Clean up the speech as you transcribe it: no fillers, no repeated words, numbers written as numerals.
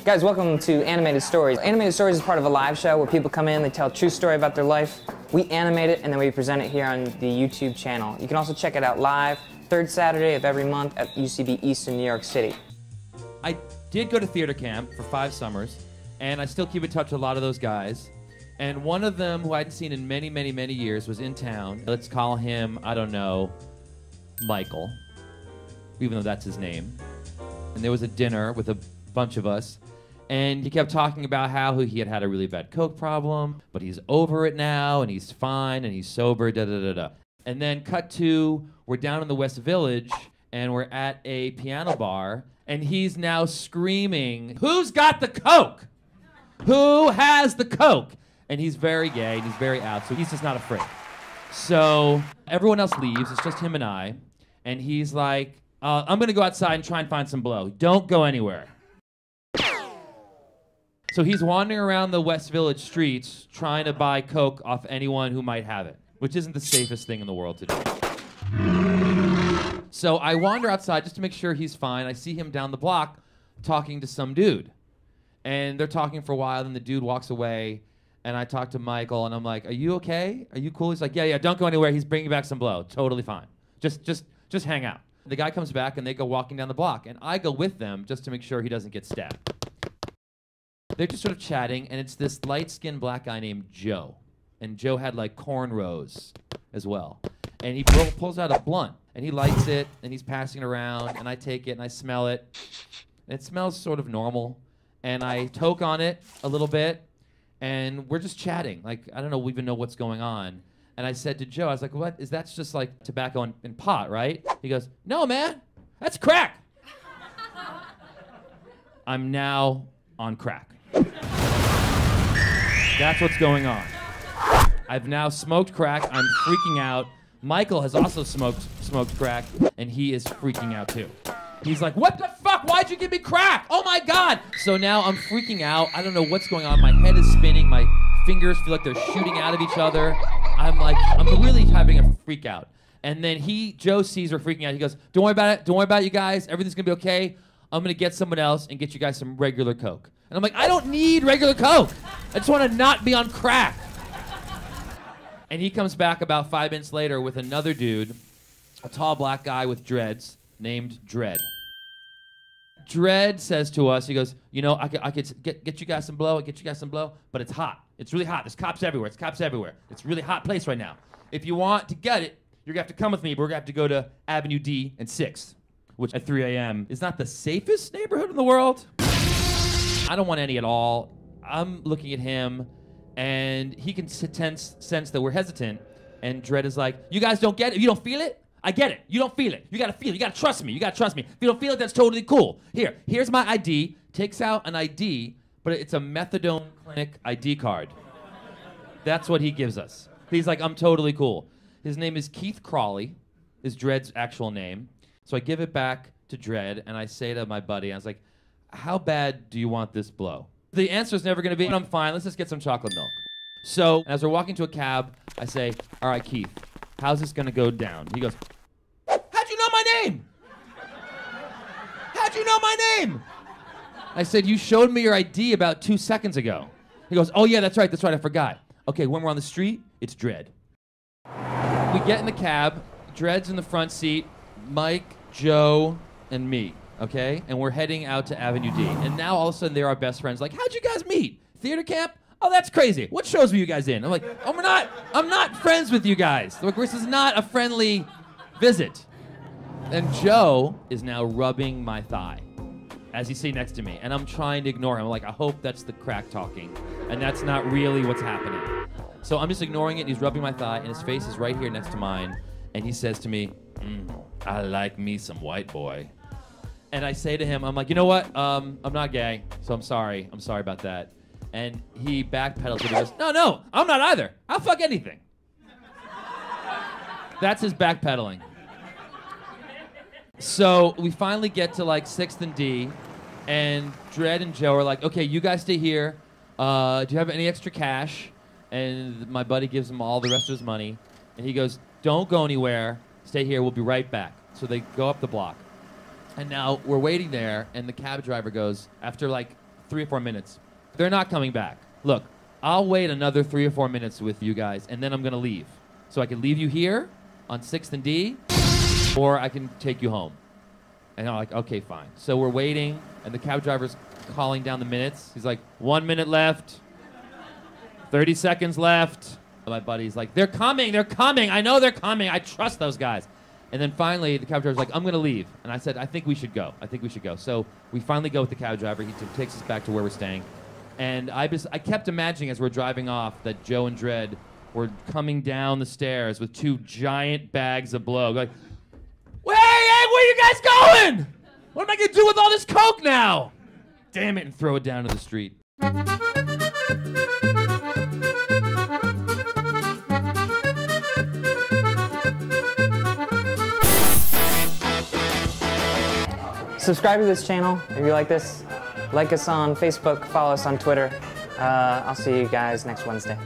Guys, welcome to Animated Stories. Animated Stories is part of a live show where people come in, they tell a true story about their life. We animate it, and then we present it here on the YouTube channel. You can also check it out live, third Saturday of every month at UCB East in New York City. I did go to theater camp for 5 summers, and I still keep in touch with a lot of those guys. And one of them, who I hadn't seen in many, many, many years, was in town. Let's call him, I don't know, Michael, even though that's his name. And there was a dinner with a bunch of us. And he kept talking about how he had a really bad coke problem, but he's over it now, and he's fine, and he's sober, da-da-da-da. And then cut to, we're down in the West Village, and we're at a piano bar, and he's now screaming, "Who's got the coke? Who has the coke?" And he's very gay, and he's very out, so he's just not afraid. So everyone else leaves, it's just him and I, and he's like, I'm gonna go outside and try and find some blow. Don't go anywhere. So he's wandering around the West Village streets trying to buy coke off anyone who might have it, which isn't the safest thing in the world to do. So I wander outside just to make sure he's fine. I see him down the block talking to some dude. And they're talking for a while, and the dude walks away, and I talk to Michael, and I'm like, "Are you okay? Are you cool?" He's like, yeah, don't go anywhere. He's bringing back some blow. Totally fine. Just hang out. The guy comes back, and they go walking down the block, and I go with them just to make sure he doesn't get stabbed. They're just sort of chatting, and it's this light-skinned black guy named Joe. And Joe had, like, cornrows as well. And he pulls out a blunt, and he lights it, and he's passing it around, and I take it, and I smell it. And it smells sort of normal. And I toke on it a little bit, and we're just chatting. Like, I don't even know what's going on. And I said to Joe, I was like, "What? That's just like tobacco and pot, right?" He goes, "No, man, that's crack." I'm now on crack. That's what's going on. I've now smoked crack. I'm freaking out. Michael has also smoked crack, and he is freaking out too. He's like, "What the fuck? Why'd you give me crack? Oh my God!" So now I'm freaking out. I don't know what's going on. My head is spinning. My fingers feel like they're shooting out of each other. I'm really having a freak out. And then Joe sees her freaking out. He goes, "Don't worry about it. Don't worry about it, you guys. Everything's gonna be okay. I'm gonna get someone else and get you guys some regular coke." And I'm like, "I don't need regular coke. I just want to not be on crack." And he comes back about 5 minutes later with another dude, a tall black guy with dreads, named Dread. Dread says to us, he goes, "You know, I could get you guys some blow, but it's hot. It's really hot. There's cops everywhere. It's cops everywhere. It's a really hot place right now. If you want to get it, you're going to have to come with me, but we're going to have to go to Avenue D and 6th, which at 3 a.m. is not the safest neighborhood in the world." I don't want any at all. I'm looking at him, and he can sense that we're hesitant, and Dread is like, "You guys don't get it? You don't feel it? I get it. You don't feel it. You gotta feel it. You gotta trust me. You gotta trust me. If you don't feel it, that's totally cool. Here's my ID." Takes out an ID, but it's a methadone clinic ID card. That's what he gives us. He's like, "I'm totally cool." His name is Keith Crawley, is Dread's actual name. So I give it back to Dread, and I say to my buddy, I was like, "How bad do you want this blow?" The answer is never gonna be, "I'm fine, let's just get some chocolate milk." So as we're walking to a cab, I say, "All right, Keith, how's this gonna go down?" He goes, "How'd you know my name? How'd you know my name?" I said, "You showed me your ID about 2 seconds ago." He goes, "Oh yeah, that's right, I forgot." Okay, when we're on the street, it's Dread. We get in the cab, Dread's in the front seat, Mike, Joe, and me, okay? And we're heading out to Avenue D. And now all of a sudden they're our best friends. Like, "How'd you guys meet? Theater camp? Oh, that's crazy. What shows were you guys in?" I'm like, I'm not friends with you guys. Like, this is not a friendly visit. And Joe is now rubbing my thigh as he's sitting next to me. And I'm trying to ignore him. I'm like, I hope that's the crack talking. And that's not really what's happening. So I'm just ignoring it. He's rubbing my thigh, and his face is right here next to mine. And he says to me, "I like me some white boy." And I say to him, I'm like, "You know what? I'm not gay, so I'm sorry. I'm sorry about that." And he backpedals and he goes, No, I'm not either. I'll fuck anything." That's his backpedaling. So we finally get to like 6th and D, and Dread and Joe are like, "Okay, you guys stay here. Do you have any extra cash?" And my buddy gives him all the rest of his money. And he goes, "Don't go anywhere. Stay here. We'll be right back." So they go up the block. And now we're waiting there, and the cab driver goes, after like 3 or 4 minutes. They're not coming back. Look, I'll wait another 3 or 4 minutes with you guys, and then I'm going to leave. So I can leave you here on 6th and D, or I can take you home. And I'm like, okay, fine. So we're waiting, and the cab driver's calling down the minutes. He's like, 1 minute left, 30 seconds left. And my buddy's like, they're coming, I know they're coming, I trust those guys. And then finally, the cab driver's like, I'm gonna leave. And I said, I think we should go. So we finally go with the cab driver. He takes us back to where we're staying. And I kept imagining as we're driving off that Joe and Dredd were coming down the stairs with 2 giant bags of blow. Like, hey, where are you guys going? What am I gonna do with all this coke now? Damn it, and throw it down to the street. Subscribe to this channel if you like this. Like us on Facebook, follow us on Twitter. I'll see you guys next Wednesday.